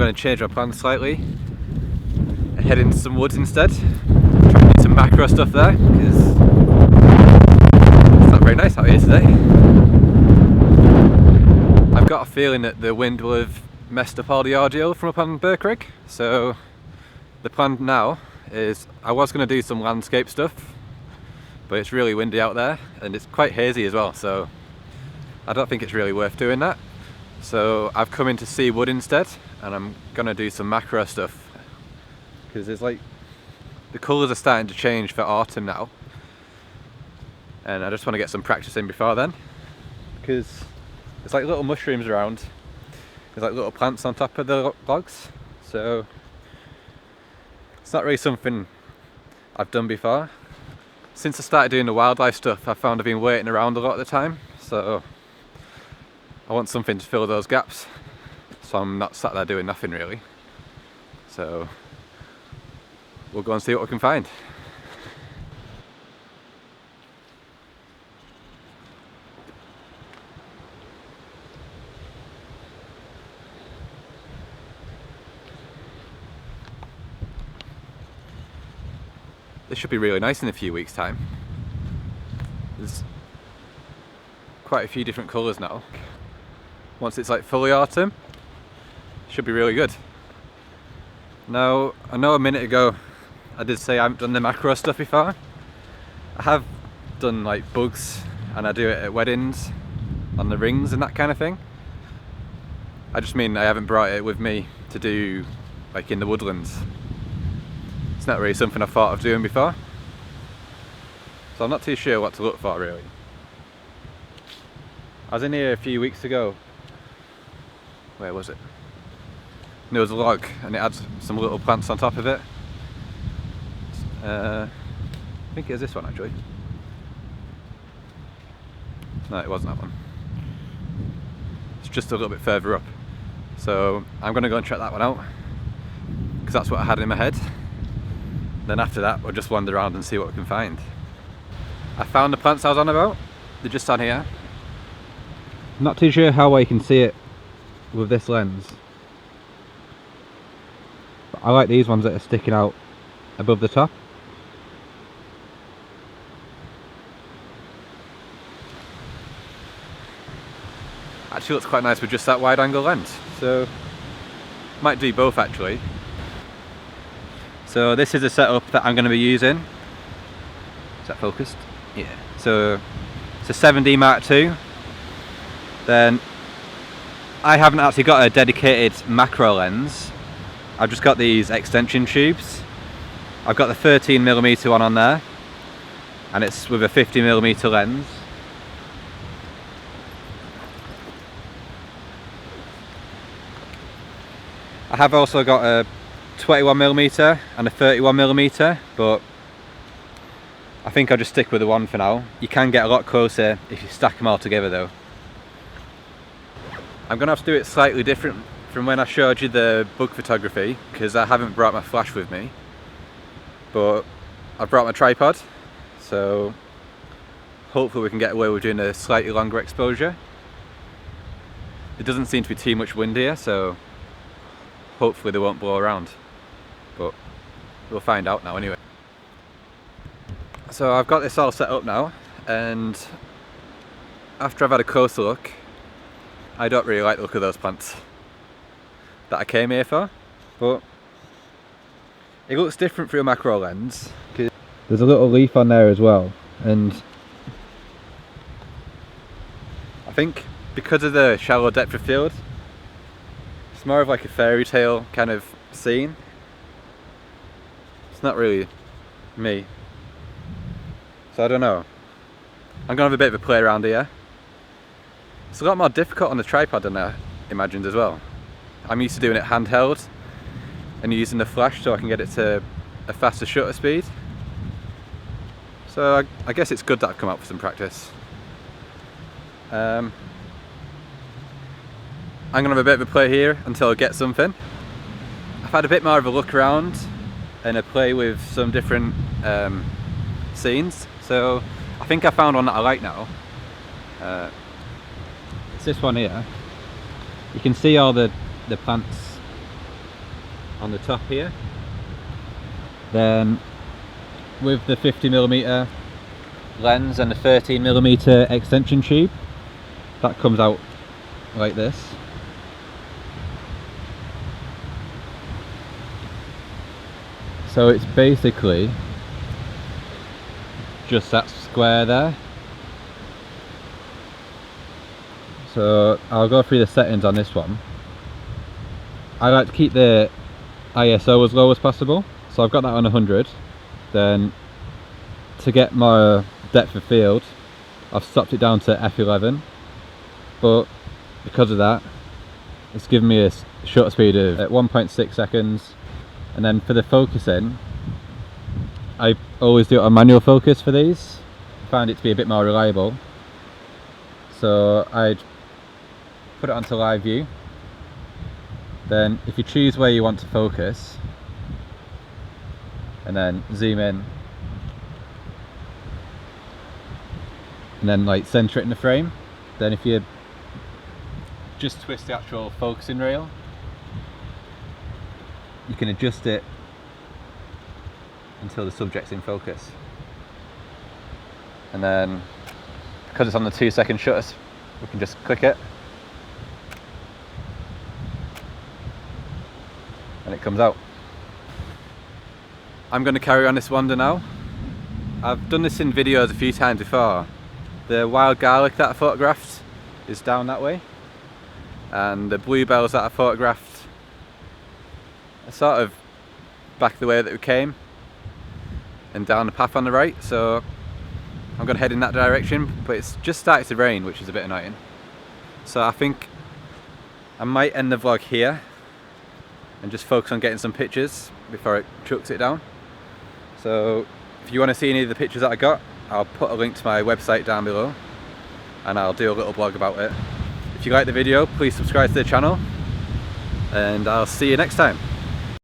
going to change my plan slightly and head into some woods instead. Try and do some macro stuff there, because it's not very nice out here today. I've got a feeling that the wind will have messed up all the audio from up on Birkrigg, so the plan now is I was going to do some landscape stuff, but it's really windy out there and it's quite hazy as well, so I don't think it's really worth doing that. So I've come in to see wood instead, and I'm going to do some macro stuff, because there's like the colours are starting to change for autumn now, and I just want to get some practice in before then, because there's like little mushrooms around. There's like little plants on top of the logs, so it's not really something I've done before. Since I started doing the wildlife stuff, I found I've been waiting around a lot of the time, so I want something to fill those gaps, so I'm not sat there doing nothing really. So we'll go and see what we can find. This should be really nice in a few weeks' time. There's quite a few different colours now. Once it's like fully autumn, it should be really good. Now, I know a minute ago I did say I haven't done the macro stuff before. I have done like bugs, and I do it at weddings, on the rings and that kind of thing. I just mean I haven't brought it with me to do like in the woodlands. It's not really something I've thought of doing before, so I'm not too sure what to look for really. I was in here a few weeks ago. Where was it? There was a log and it had some little plants on top of it. I think it was this one actually. No, it wasn't that one. It's just a little bit further up. So I'm going to go and check that one out, because that's what I had in my head. Then after that we'll just wander around and see what we can find. I found the plants I was on about. They're just on here. I'm not too sure how well you can see it with this lens, but I like these ones that are sticking out above the top. Actually looks quite nice with just that wide angle lens, so might do both actually. So this is a setup that I'm going to be using. Is that focused? Yeah. So it's a 7D Mark II. Then I haven't actually got a dedicated macro lens. I've just got these extension tubes. I've got the 13mm one on there, and it's with a 50mm lens. I have also got a 21mm and a 31mm, but I think I'll just stick with the one for now. You can get a lot closer if you stack them all together though. I'm going to have to do it slightly different from when I showed you the bug photography, because I haven't brought my flash with me, but I've brought my tripod, so hopefully we can get away with doing a slightly longer exposure. It doesn't seem to be too much wind here, so hopefully they won't blow around, but we'll find out now anyway. So I've got this all set up now, and after I've had a closer look, I don't really like the look of those plants that I came here for, but it looks different through a macro lens. There's a little leaf on there as well, and I think because of the shallow depth of field, it's more of like a fairy tale kind of scene. It's not really me, so I don't know. I'm gonna have a bit of a play around here. It's a lot more difficult on the tripod than I imagined as well. I'm used to doing it handheld and using the flash so I can get it to a faster shutter speed. So I guess it's good that I've come out for some practice. I'm gonna have a bit of a play here until I get something. I've had a bit more of a look around and a play with some different scenes, so I think I found one that I like now. It's this one here. You can see all the plants on the top here. Then with the 50mm lens and the 13mm extension tube, that comes out like this. So it's basically just that square there. So I'll go through the settings on this one. I like to keep the ISO as low as possible, so I've got that on 100. Then to get more depth of field, I've stopped it down to f11, but because of that, it's given me a shutter speed of 1.6 seconds. And then for the focusing, I always do it on manual focus for these. I find it to be a bit more reliable. So I'd put it onto live view. Then if you choose where you want to focus, and then zoom in, and then like center it in the frame, then if you just twist the actual focusing rail, you can adjust it until the subject's in focus. And then because it's on the 2-second shutter, we can just click it and it comes out. I'm going to carry on this wander now. I've done this in videos a few times before. The wild garlic that I photographed is down that way, and the bluebells that I photographed are sort of back the way that we came and down the path on the right. So I'm going to head in that direction, but it's just started to rain, which is a bit annoying. So I think I might end the vlog here and just focus on getting some pictures before it chucks it down. So if you want to see any of the pictures that I got, I'll put a link to my website down below and I'll do a little blog about it. If you like the video, please subscribe to the channel and I'll see you next time.